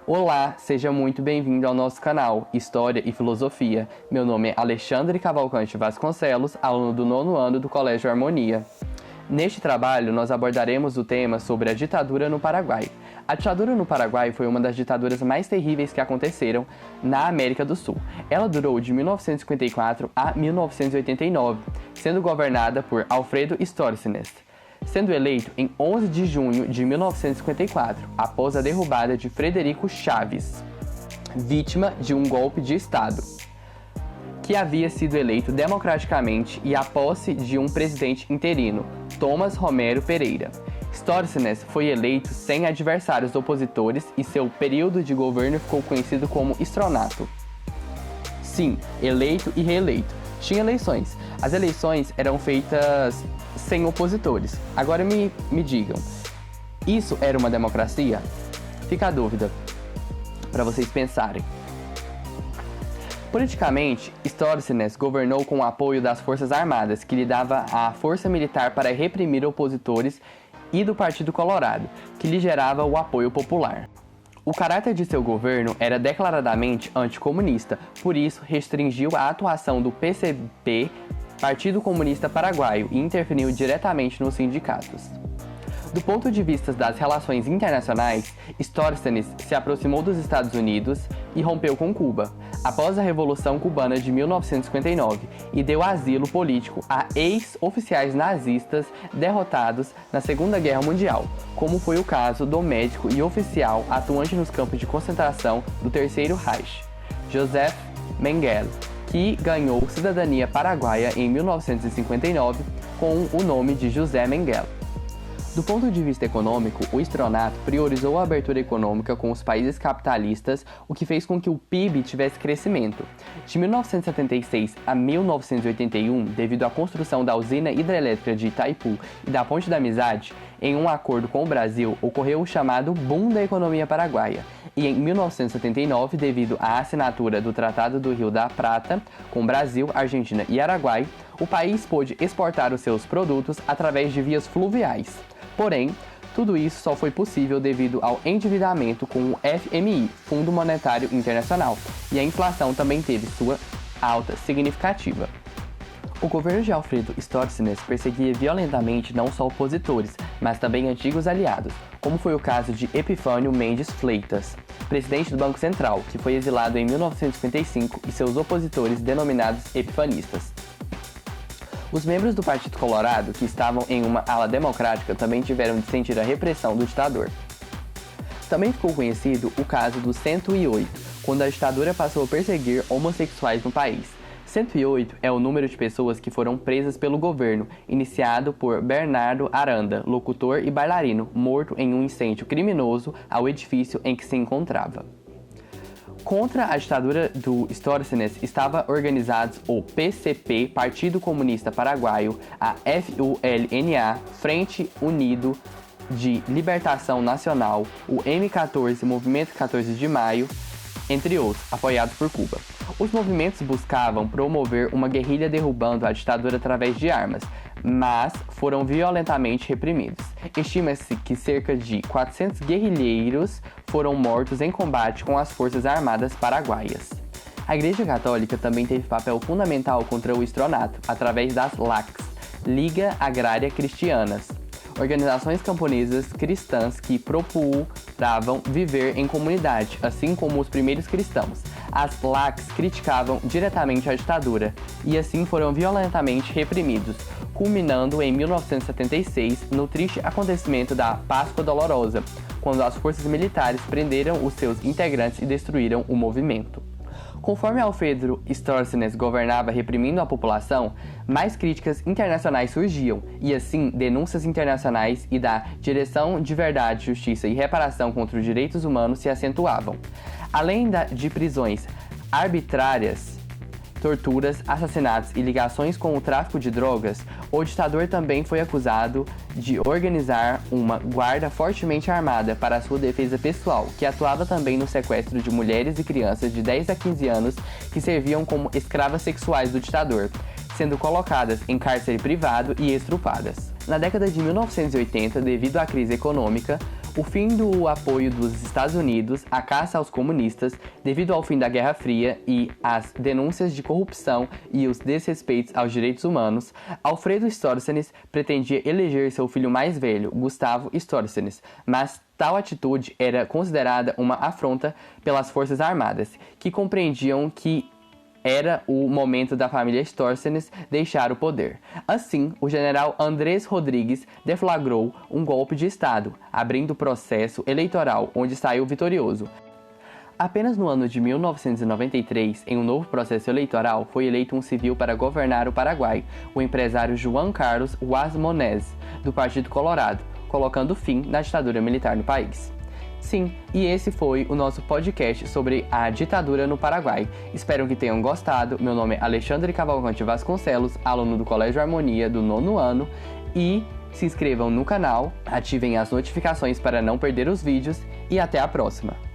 Olá, seja muito bem-vindo ao nosso canal História e Filosofia. Meu nome é Alexandre Cavalcante Vasconcelos, aluno do 9º ano do Colégio Harmonia. Neste trabalho, nós abordaremos o tema sobre a ditadura no Paraguai. A ditadura no Paraguai foi uma das ditaduras mais terríveis que aconteceram na América do Sul. Ela durou de 1954 a 1989, sendo governada por Alfredo Stórsênez, sendo eleito em 11 de junho de 1954, após a derrubada de Frederico Chaves, vítima de um golpe de Estado, que havia sido eleito democraticamente, e a posse de um presidente interino, Tomás Romero Pereira. Stórsênez foi eleito sem adversários opositores e seu período de governo ficou conhecido como estronato. Sim, eleito e reeleito. Tinha eleições. As eleições eram feitas sem opositores. Agora me digam, isso era uma democracia? Fica a dúvida para vocês pensarem. Politicamente, Stórsênez governou com o apoio das Forças Armadas, que lhe dava a força militar para reprimir opositores, e do Partido Colorado, que lhe gerava o apoio popular. O caráter de seu governo era declaradamente anticomunista, por isso restringiu a atuação do PCP, Partido Comunista Paraguaio, e interferiu diretamente nos sindicatos. Do ponto de vista das relações internacionais, Stórsênez se aproximou dos Estados Unidos e rompeu com Cuba, após a Revolução Cubana de 1959, e deu asilo político a ex-oficiais nazistas derrotados na Segunda Guerra Mundial, como foi o caso do médico e oficial atuante nos campos de concentração do Terceiro Reich, Joseph Mengele, que ganhou cidadania paraguaia em 1959 com o nome de José Mengele. Do ponto de vista econômico, o estronato priorizou a abertura econômica com os países capitalistas, o que fez com que o PIB tivesse crescimento. De 1976 a 1981, devido à construção da usina hidrelétrica de Itaipu e da Ponte da Amizade, em um acordo com o Brasil, ocorreu o chamado boom da economia paraguaia. E em 1979, devido à assinatura do Tratado do Rio da Prata com Brasil, Argentina e Araguai, o país pôde exportar os seus produtos através de vias fluviais. Porém, tudo isso só foi possível devido ao endividamento com o FMI, Fundo Monetário Internacional, e a inflação também teve sua alta significativa. O governo de Alfredo Stórsênez perseguia violentamente não só opositores, mas também antigos aliados, como foi o caso de Epifânio Mendes Fleitas, presidente do Banco Central, que foi exilado em 1955, e seus opositores denominados epifanistas. Os membros do Partido Colorado, que estavam em uma ala democrática, também tiveram de sentir a repressão do ditador. Também ficou conhecido o caso do 108, quando a ditadura passou a perseguir homossexuais no país. 108 é o número de pessoas que foram presas pelo governo, iniciado por Bernardo Aranda, locutor e bailarino, morto em um incêndio criminoso ao edifício em que se encontrava. Contra a ditadura do Stórsênez estavam organizados o PCP, Partido Comunista Paraguaio, a FULNA, Frente Unido de Libertação Nacional, o M14, Movimento 14 de Maio, entre outros, apoiados por Cuba. Os movimentos buscavam promover uma guerrilha derrubando a ditadura através de armas, mas foram violentamente reprimidos. Estima-se que cerca de 400 guerrilheiros foram mortos em combate com as Forças Armadas paraguaias. A Igreja Católica também teve papel fundamental contra o estronato, através das LACs, Liga Agrária Cristianas, organizações camponesas cristãs que procuravam viver em comunidade, assim como os primeiros cristãos. As LACs criticavam diretamente a ditadura e assim foram violentamente reprimidos, culminando em 1976 no triste acontecimento da Páscoa Dolorosa, quando as forças militares prenderam os seus integrantes e destruíram o movimento. Conforme Alfredo Stórsênez governava reprimindo a população, mais críticas internacionais surgiam, e assim denúncias internacionais e da Direção de Verdade, Justiça e Reparação contra os Direitos Humanos se acentuavam. Além de prisões arbitrárias, torturas, assassinatos e ligações com o tráfico de drogas, o ditador também foi acusado de organizar uma guarda fortemente armada para sua defesa pessoal, que atuava também no sequestro de mulheres e crianças de 10 a 15 anos que serviam como escravas sexuais do ditador, sendo colocadas em cárcere privado e estrupadas. Na década de 1980, devido à crise econômica, O fim do apoio dos Estados Unidos, a caça aos comunistas, devido ao fim da Guerra Fria e às denúncias de corrupção e os desrespeitos aos direitos humanos, Alfredo Stórsênes pretendia eleger seu filho mais velho, Gustavo Stórsênes, mas tal atitude era considerada uma afronta pelas Forças Armadas, que compreendiam que era o momento da família Stórsênes deixar o poder. Assim, o general Andrés Rodrigues deflagrou um golpe de Estado, abrindo o processo eleitoral onde saiu vitorioso. Apenas no ano de 1993, em um novo processo eleitoral, foi eleito um civil para governar o Paraguai, o empresário Juan Carlos Wasmonés, do Partido Colorado, colocando fim na ditadura militar no país. Sim, e esse foi o nosso podcast sobre a ditadura no Paraguai. Espero que tenham gostado. Meu nome é Alexandre Cavalcante Vasconcelos, aluno do Colégio Harmonia do 9º ano, e se inscrevam no canal, ativem as notificações para não perder os vídeos e até a próxima!